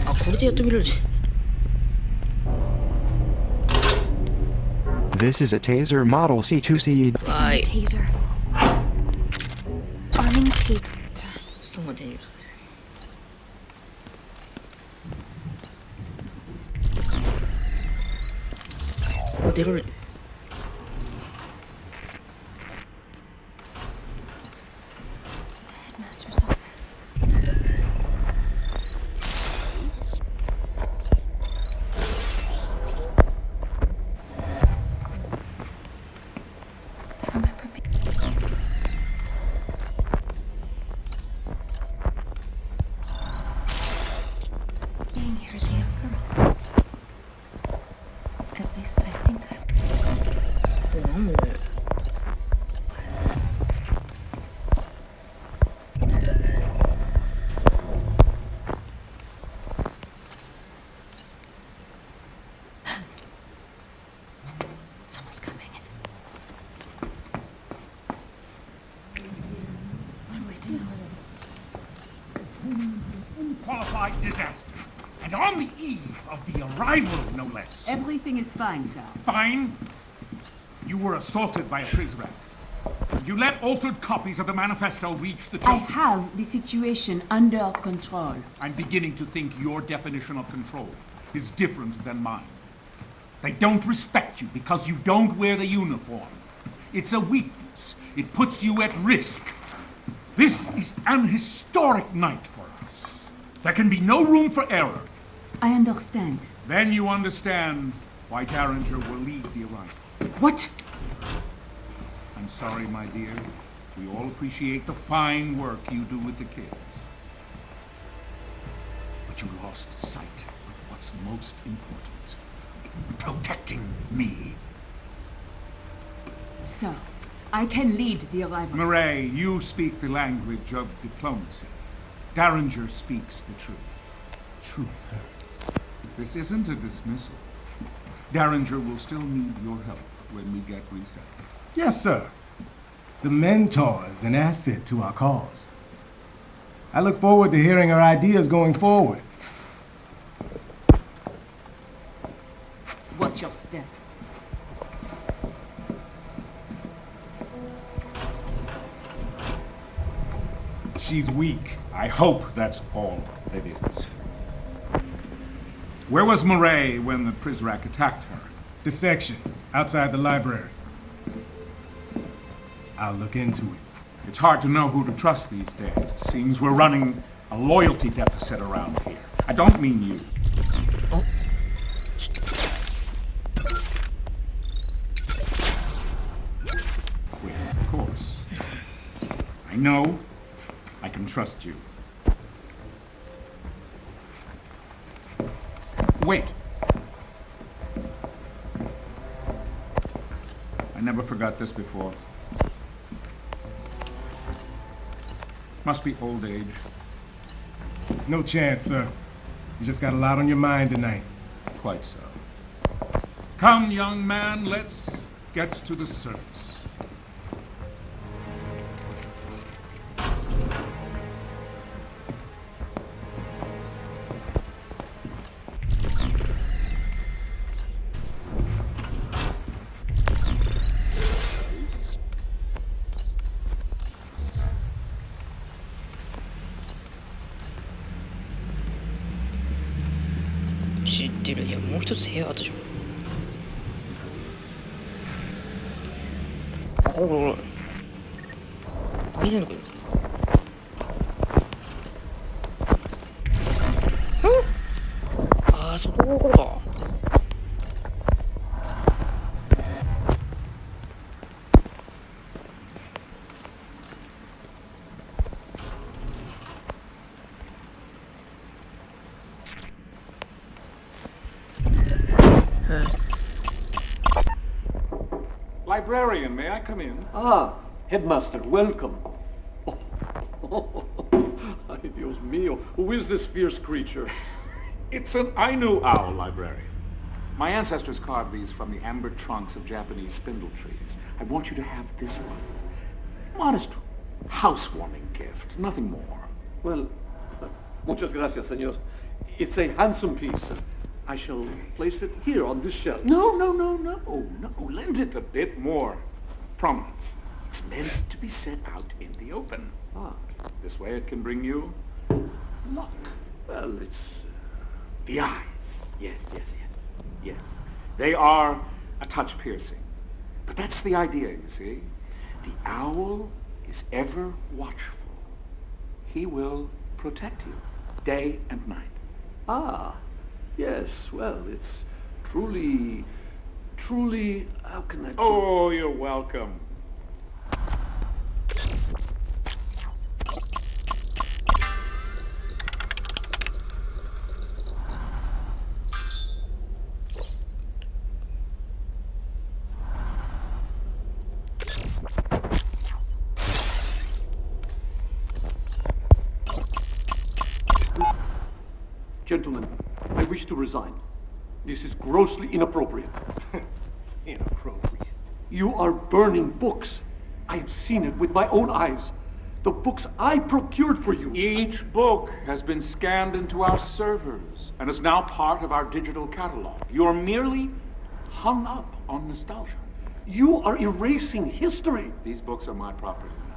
あ、これでやってみれるし。This is a taser model C2C. Right. Taser. Arming taser. ちょっと待って。出られる。Headmaster's office. I remember being here as a young girl. At least I think I なんで Someone's coming. What do I do? Unqualified disaster. And on the eve of the arrival, no less. Everything is fine, sir. Fine. You were assaulted by a Prizrak. You let altered copies of the manifesto reach the I church. have the situation under control. I'm beginning to think your definition of control is different than mine. They don't respect you because you don't wear the uniform. It's a weakness. It puts you at risk. This is an historic night for us. There can be no room for error. I understand. Then you understand why Derringer will lead the arrival. What? I'm sorry, my dear. We all appreciate the fine work you do with the kids. But you lost sight of what's most important. Protecting me. So, I can lead the arrival. Murray, you speak the language of diplomacy. Derringer speaks the truth. Truth hurts. This isn't a dismissal. Derringer will still need your help when we get reset. Yes, sir. The mentor is an asset to our cause. I look forward to hearing her ideas going forward. What's your step? She's weak. I hope that's all it is. Where was Murray when the Prizrak attacked her? The section, outside the library. I'll look into it. It's hard to know who to trust these days. It seems we're running a loyalty deficit around here. I don't mean you. Oh. Well, of course. I know I can trust you. Wait. I never forgot this before. Must be old age. No chance, sir. You just got a lot on your mind tonight. Quite so. Come, young man, let's get to the surface.知ってる。いや、もう一つ部屋あったじゃん。あ、これ。見てんのかよ。ああ、そここれか。Librarian, may I come in? Ah, Headmaster, welcome. Ay, Dios mío, who is this fierce creature? It's an Ainu owl, librarian. My ancestors carved these from the amber trunks of Japanese spindle trees. I want you to have this one. Modest housewarming gift, nothing more. Well, muchas gracias, senor. It's a handsome piece. I shall place it here on this shelf. No. Lend it a bit more prominence. It's meant to be set out in the open. Ah, This way it can bring you luck. well, it's... The eyes. Yes. They are a touch piercing. But that's the idea, you see. The owl is ever watchful. He will protect you day and night. Ah, yes, well, it's truly, how can I... Oh, you're welcome. Gentlemen, I wish to resign. This is grossly inappropriate. Inappropriate. You are burning books. I have seen it with my own eyes. The books I procured for you. Each book has been scanned into our servers and is now part of our digital catalog. You're merely hung up on nostalgia. You are erasing history. These books are my property now.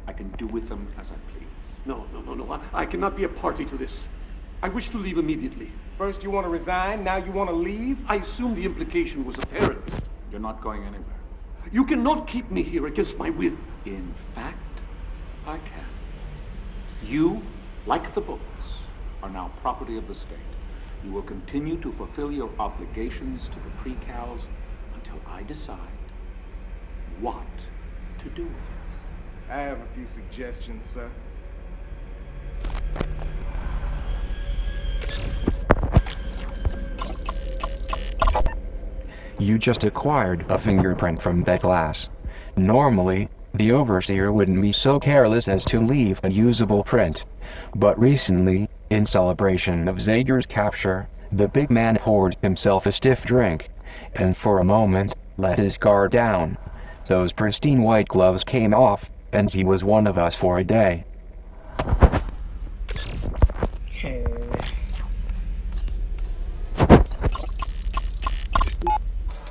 I can do with them as I please. No. I cannot be a party to this. I wish to leave immediately. First you want to resign, now you want to leave? I assume the implication was apparent. You're not going anywhere. You cannot keep me here against my will. In fact, I can. You, like the books, are now property of the state. You will continue to fulfill your obligations to the pre-cals until I decide what to do with you. I have a few suggestions, sir. You just acquired a fingerprint from that glass. Normally, the overseer wouldn't be so careless as to leave a usable print. But recently, in celebration of Zager's capture, the big man poured himself a stiff drink, and for a moment, let his guard down. Those pristine white gloves came off, and he was one of us for a day.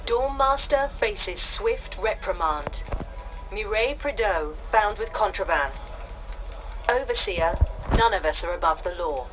Dormmaster faces swift reprimand. Mireille Prideaux found with contraband. Overseer, none of us are above the law.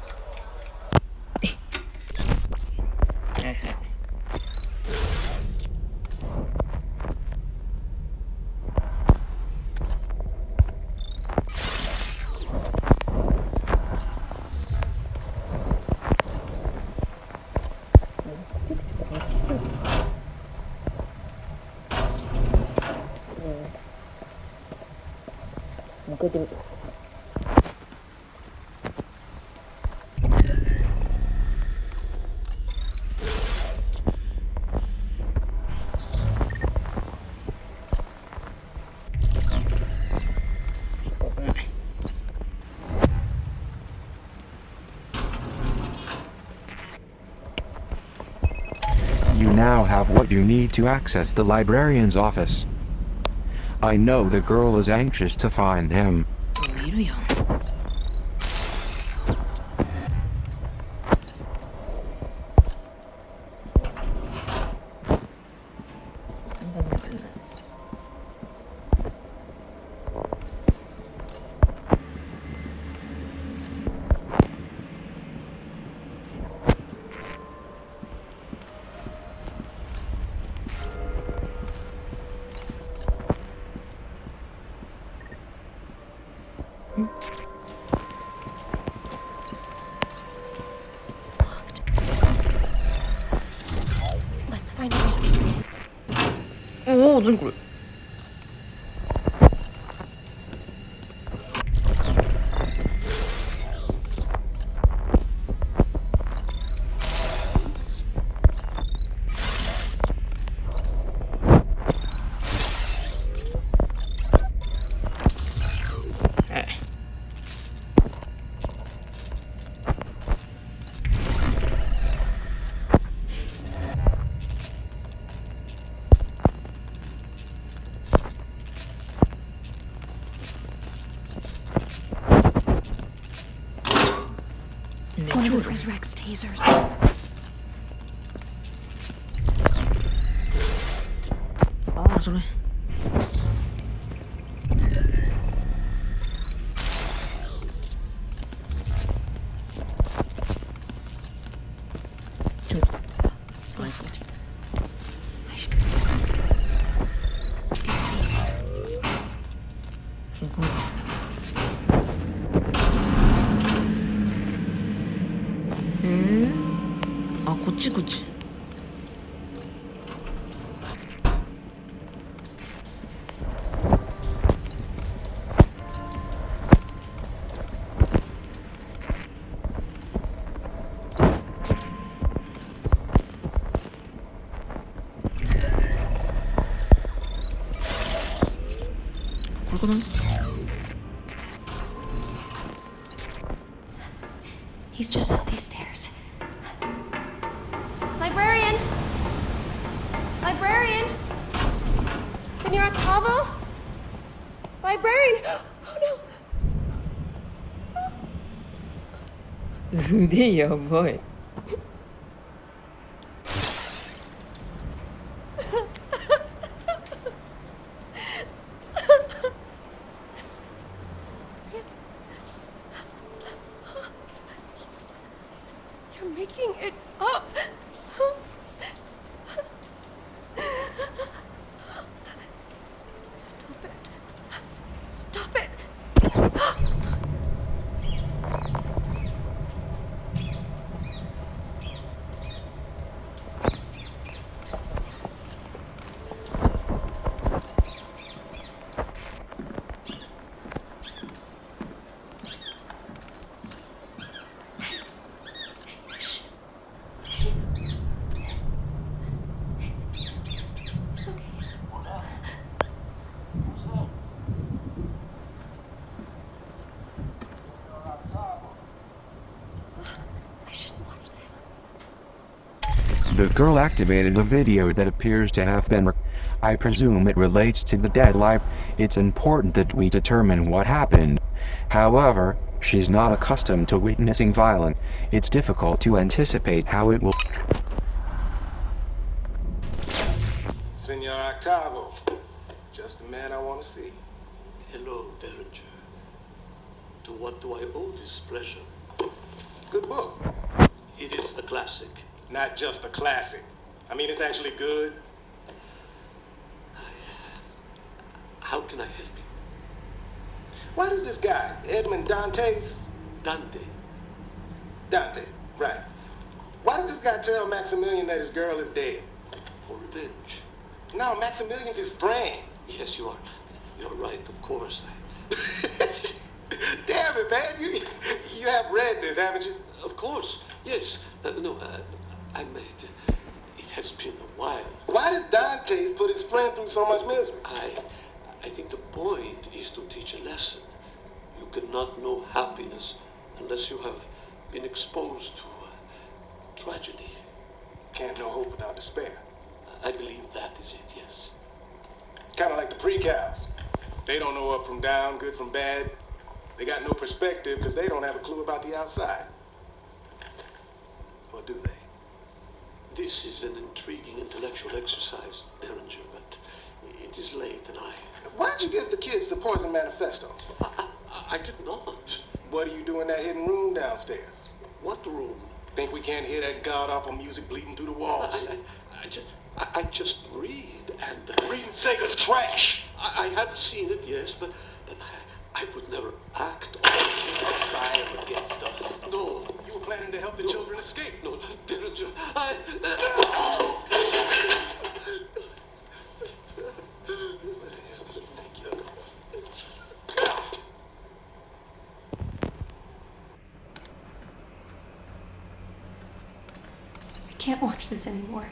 You now have what you need to access the librarian's office. I know the girl is anxious to find him. いるよ。Let's find a way to open it. おお、何これ。One of them resurrects tasers. ああ、それ。It's locked. I should. Let's see. すごい。あ、こっちこっち。これかな。He's just up these stairs. Librarian! Librarian! Senor Octavo? Librarian! Oh no! 腕やばい。You're making it up! Stop it. Stop it! It's okay. I shouldn't watch this. The girl activated a video that appears to have been I presume it relates to the dead life. It's important that we determine what happened. However, she's not accustomed to witnessing violence. It's difficult to anticipate how it will. Senor Octavo, just the man I want to see. Hello, Derringer. To what do I owe this pleasure? Good book. It is a classic. Not just a classic. I mean, it's actually good. How can I help you? Why does this guy, Edmond Dantes? Dante. Dante, right. Why does this guy tell Maximilian that his girl is dead? For revenge. No, Maximilian's his friend. Yes, you are. You're right, of course. Damn it, man. You have read this, haven't you? Of course, yes. No, I meant it has been a while. Why does Dantes put his friend through so much misery? I think the point is to teach a lesson. You cannot know happiness unless you have been exposed to tragedy. Can't know hope without despair. I believe that is it, yes. Kind of like the pre-cows. They don't know up from down, good from bad. They got no perspective because they don't have a clue about the outside. Or do they? This is an intriguing intellectual exercise, Derringer, but it is late and Why'd you give the kids the Poison Manifesto? I did not. What do you do in that hidden room downstairs? What room? Think we can't hear that god-awful music bleeding through the walls? I just read and... Reading Sega's trash! I have seen it, yes, but I would never act on it. Conspire against us. No. You were planning to help the children escape. No, Derringer, I can't watch this anymore.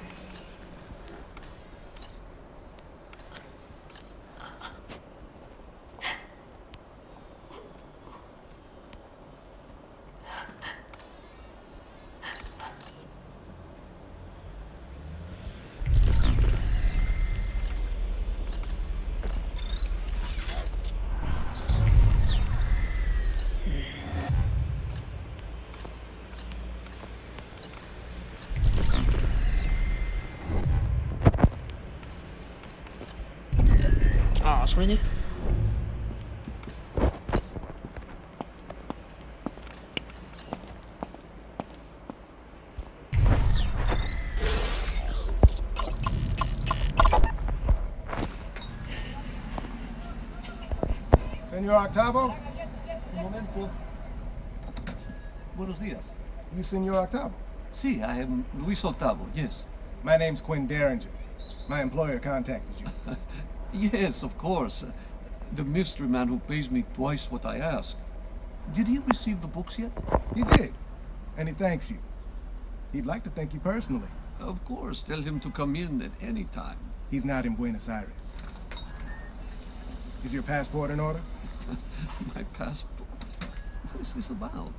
これね。Senor Octavo? Un momento. Buenos días. You Senor Octavo? Sí, I am Luis Octavo, yes. My name's Quinn Derringer. My employer contacted you. Yes, of course. The mystery man who pays me twice what I ask. Did he receive the books yet? He did, and he thanks you. He'd like to thank you personally. Of course, tell him to come in at any time. He's not in Buenos Aires. Is your passport in order? My passport? What is this about?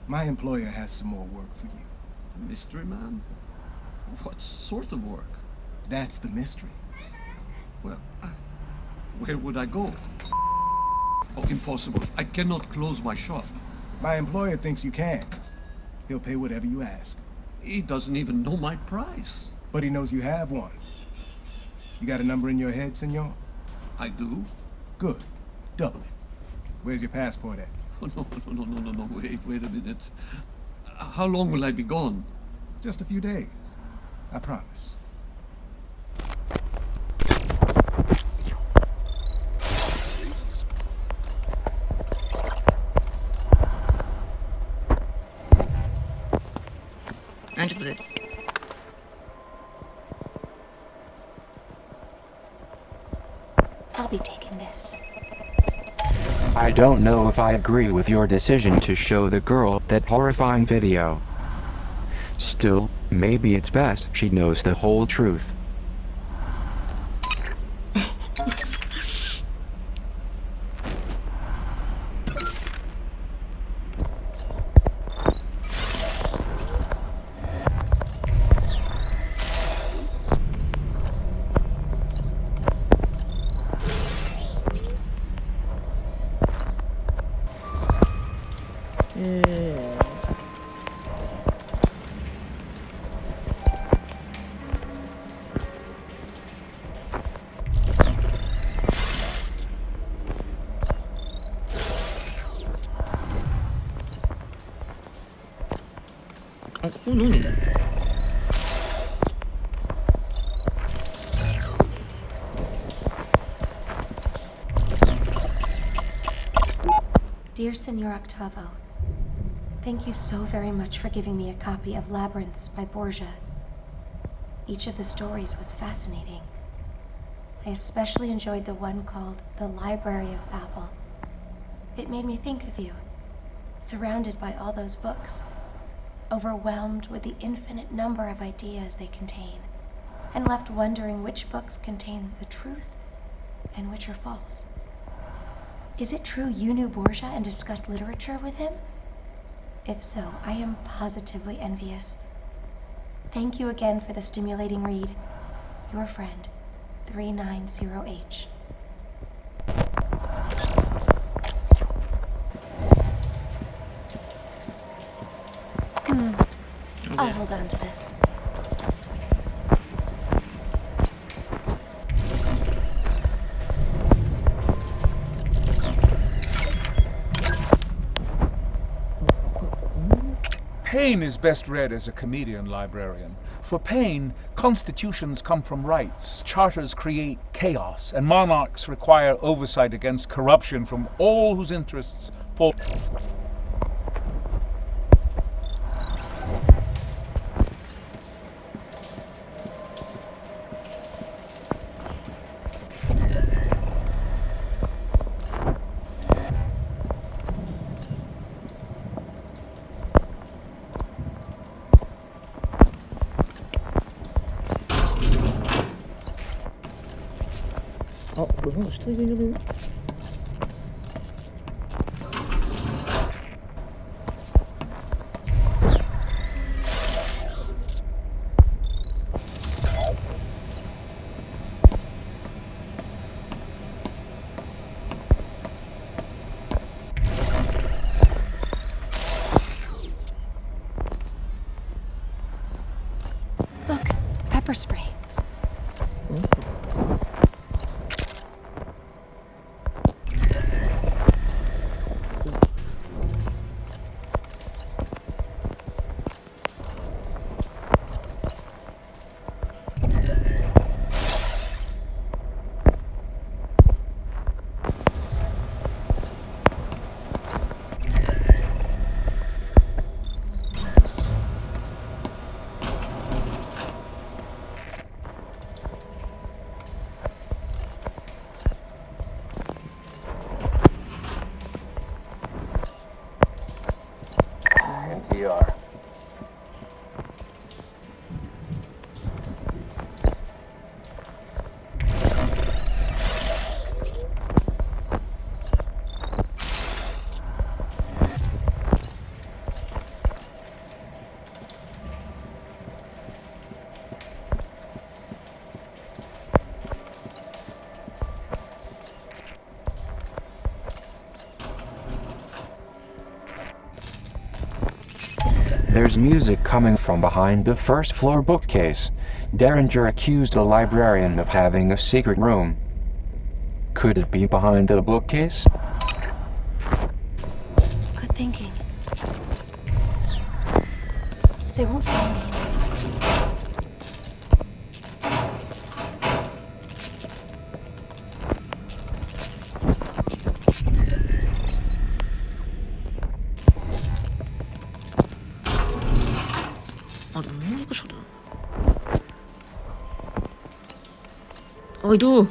My employer has some more work for you. Mystery man? What sort of work? That's the mystery. Well, where would I go? Oh, impossible. I cannot close my shop. My employer thinks you can. He'll pay whatever you ask. He doesn't even know my price. But he knows you have one. You got a number in your head, senor? I do? Good. Double it. Where's your passport at? Oh, no. Wait a minute. How long will I be gone? Just a few days. I promise. I'll be taking this. I don't know if I agree with your decision to show the girl that horrifying video. Still, maybe it's best she knows the whole truth. Dear Senor Octavo, thank you so very much for giving me a copy of Labyrinths by Borgia. Each of the stories was fascinating. I especially enjoyed the one called The Library of Babel. It made me think of you, surrounded by all those books, overwhelmed with the infinite number of ideas they contain, and left wondering which books contain the truth and which are false. Is it true you knew Borgia and discussed literature with him? If so, I am positively envious. Thank you again for the stimulating read. Your friend, 390H. I'll hold on to this. Paine is best read as a comedian librarian. For Paine, constitutions come from rights, charters create chaos, and monarchs require oversight against corruption from all whose interests fall. Look, pepper spray. you are. There's music coming from behind the first floor bookcase. Derringer accused the librarian of having a secret room. Could it be behind the bookcase? Good thinking. They won't find me. Ôi đu.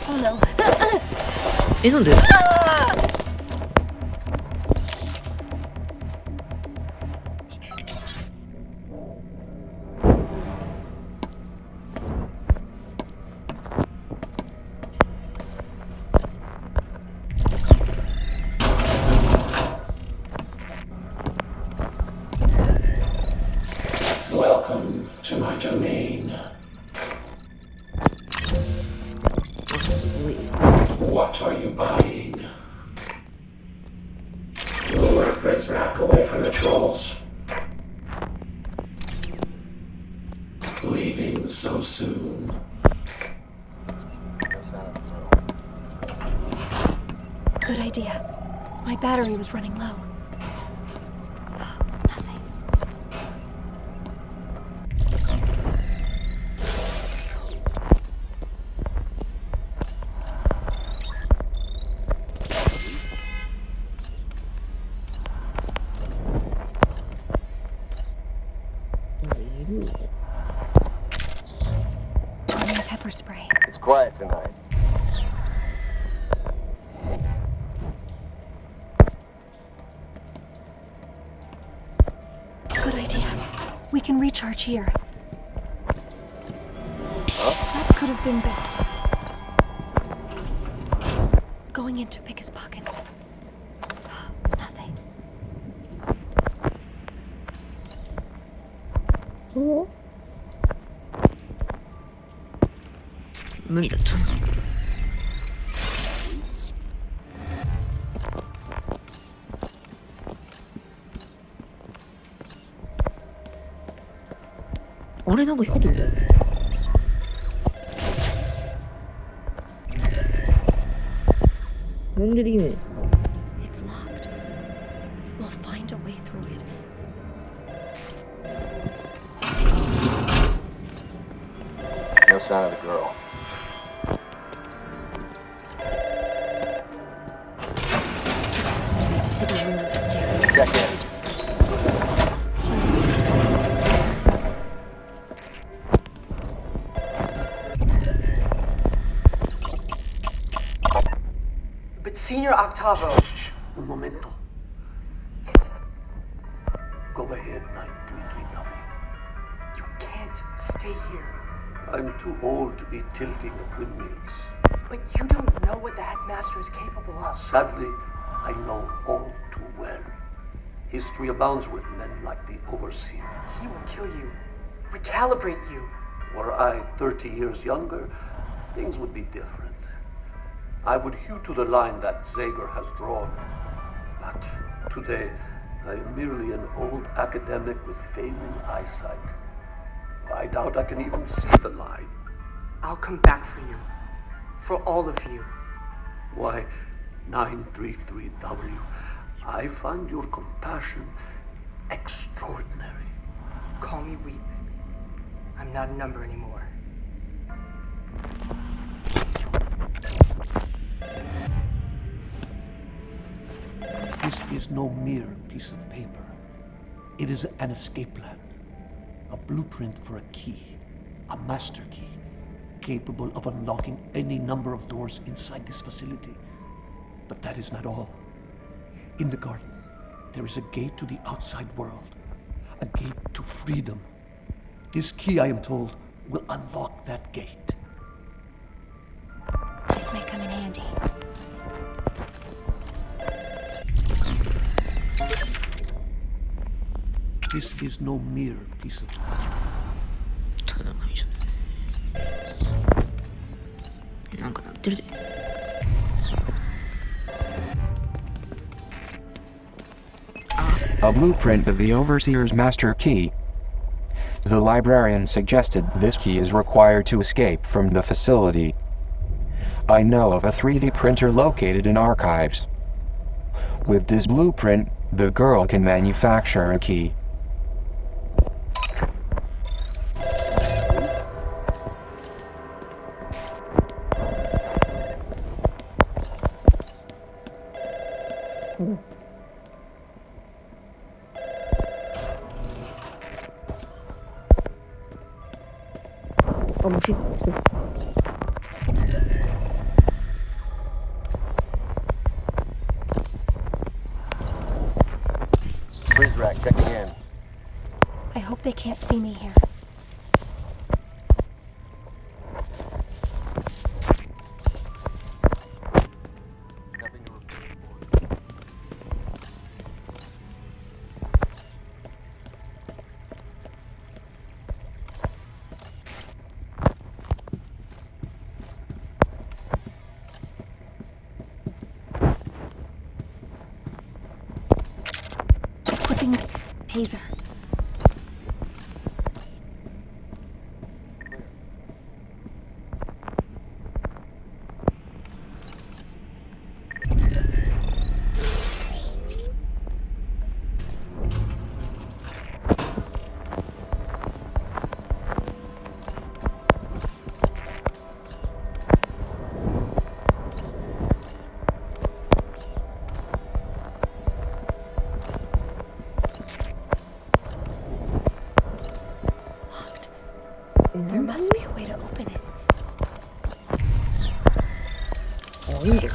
Oh no. え、なんで？ Welcome to my domain. あ、すごい。 What are you buying? Lure Fritz back away from the trolls. Leaving so soon. Good idea. My battery was running low. Nothing. Onion pepper spray. It's quiet tonight. Good idea. We can recharge here. That could have been bad. Going in to pick his pockets. Nothing. 無理だと。あれなんか光ってるんだよ。なんでできねえ。 It's locked. We'll find a way through it. No sign of the girl. This has to be the hidden room that Darren Check in. Somebody told us. But Senior Octavo... Shh, un momento. Go ahead, 933W. You can't stay here. I'm too old to be tilting the windmills. But you don't know what the headmaster is capable of. Sadly, I know all too well. History abounds with men like the Overseer. He will kill you. Recalibrate you. Were I 30 years younger, things would be different. I would hew to the line that Zager has drawn. But today, I am merely an old academic with failing eyesight. I doubt I can even see the line. I'll come back for you. For all of you. Why, 933W, I find your compassion extraordinary. Call me Weep. I'm not a number anymore. This is no mere piece of paper. It is an escape plan. A blueprint for a key. A master key. Capable of unlocking any number of doors inside this facility. But that is not all. In the garden, there is a gate to the outside world. A gate to freedom. This key, I am told, will unlock that gate. This may come in handy. This is no mere piece of... ただの紙じゃない。なんか鳴ってるで。A blueprint of the Overseer's master key. The librarian suggested this key is required to escape from the facility. I know of a 3D printer located in archives. With this blueprint, the girl can manufacture a key. Freeze rack checking in. I hope they can't see me here. Nothing to report. Equipping taser. There must be a way to open it. あ、いいんだよ。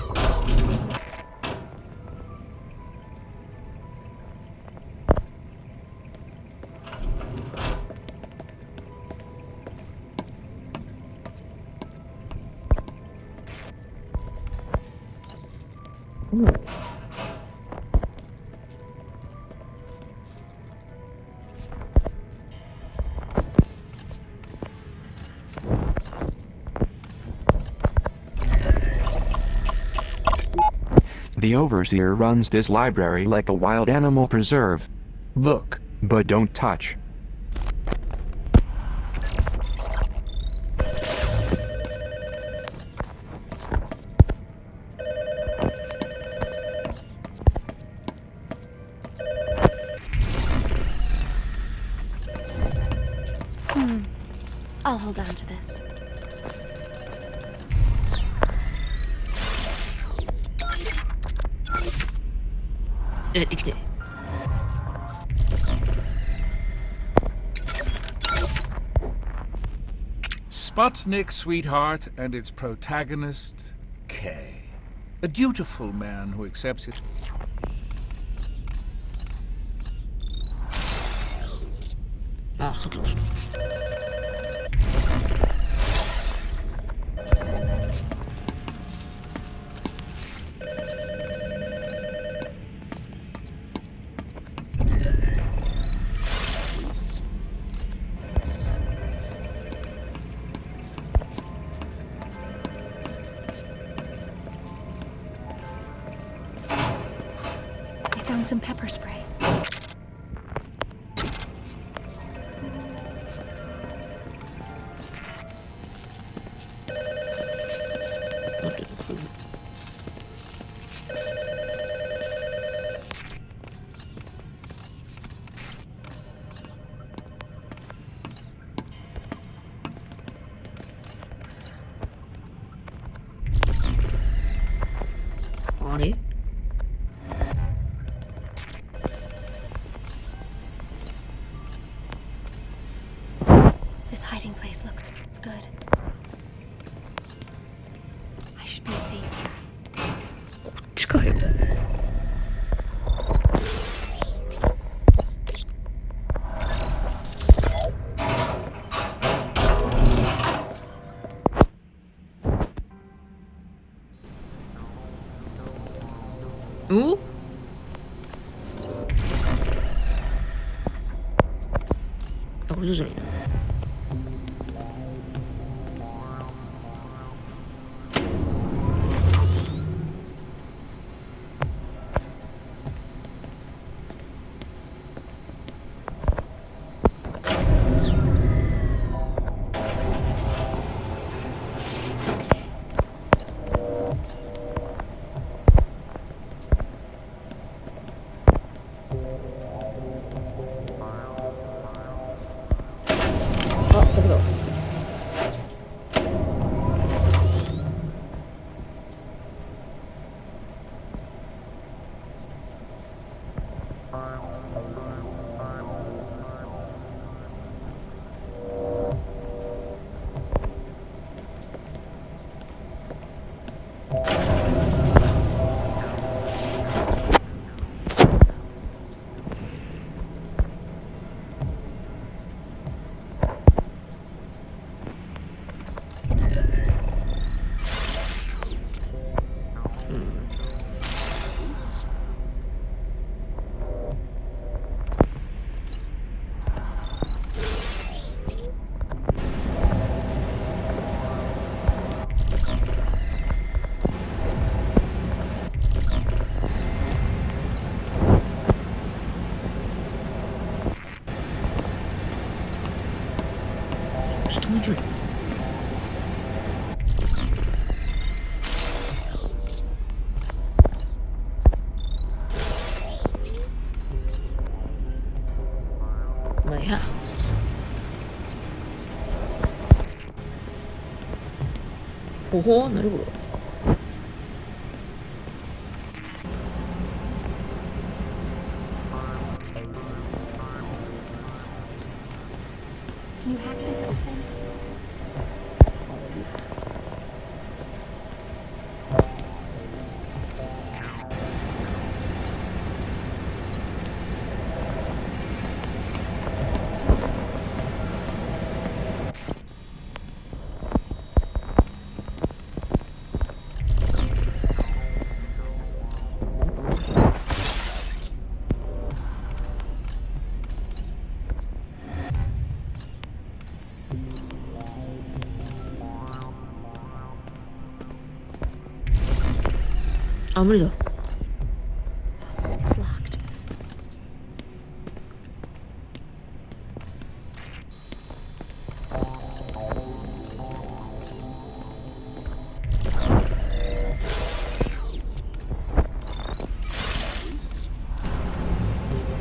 The Overseer runs this library like a wild animal preserve. Look, but don't touch. I'll hold on to this. Sputnik, sweetheart, and its protagonist, Kay. A dutiful man who accepts it. Ah, so close. I found some pepper spray. It's good. I should be safe here. 近いよ。お？あ、これどうじゃないの？あ、そこだ。ちょっともうちょい。まあいいや。ほほ、なるほど。Can you hack this open?あ、無理だ。It's locked.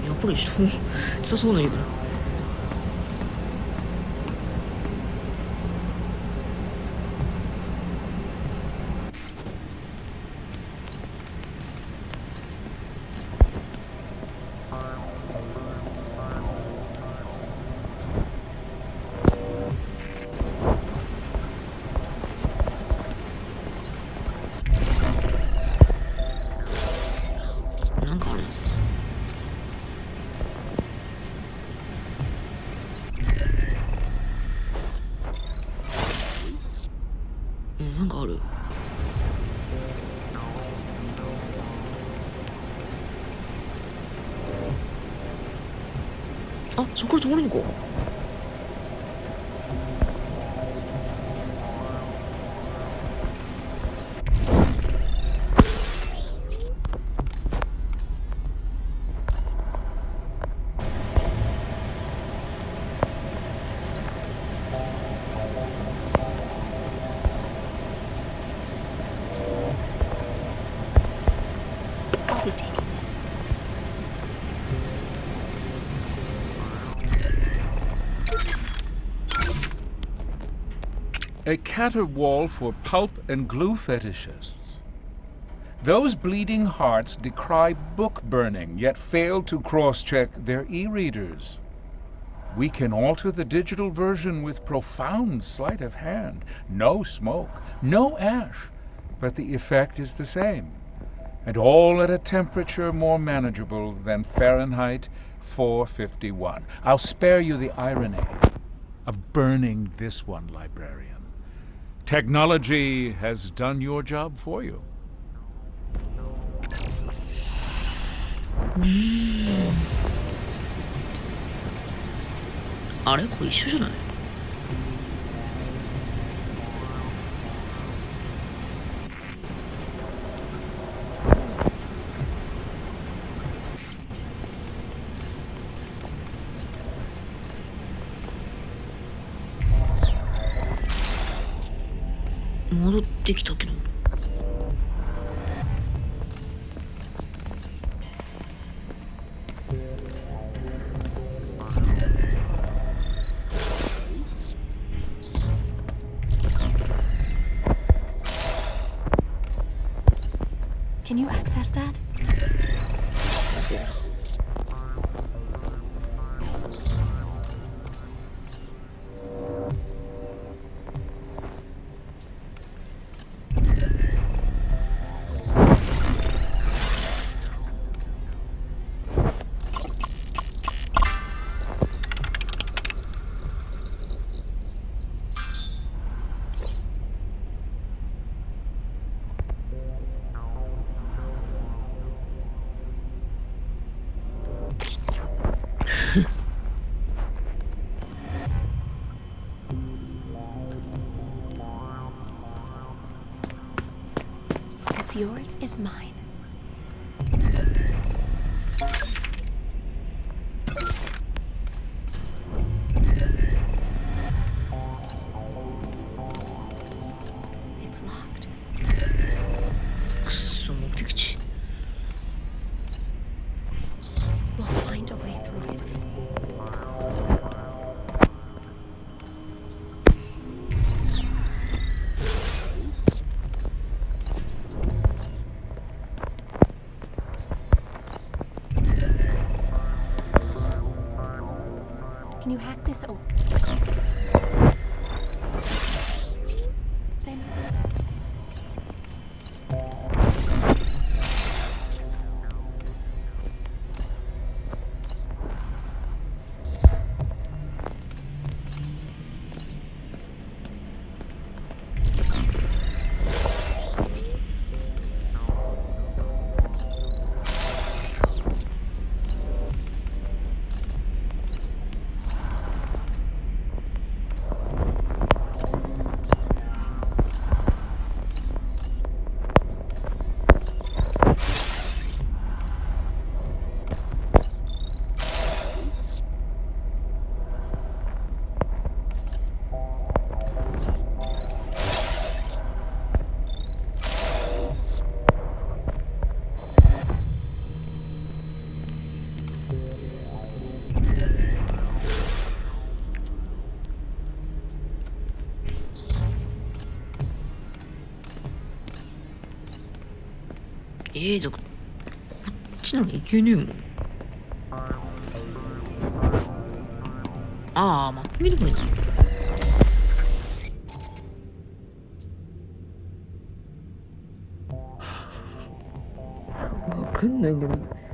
やっぱりしたそうなんやけど。なんかある。なんかある。あ、そこから止まるのか。I'll be taking this. A caterwaul for pulp and glue fetishists. Those bleeding hearts decry book burning, yet fail to cross-check their e-readers. We can alter the digital version with profound sleight of hand. No smoke, no ash, but the effect is the same. And all at a temperature more manageable than Fahrenheit 451. I'll spare you the irony of burning this one, librarian. Technology has done your job for you. あれこれ一緒じゃない？戻ってきたけど。Can you access that? What's yours is mine. It's locked. くっそ目的地。 We'll find a way through it. Can you hack this? Oh. Then.だからこっちなのいけねえもん。ああ、マップ見ればいいな。わかんないんだけど。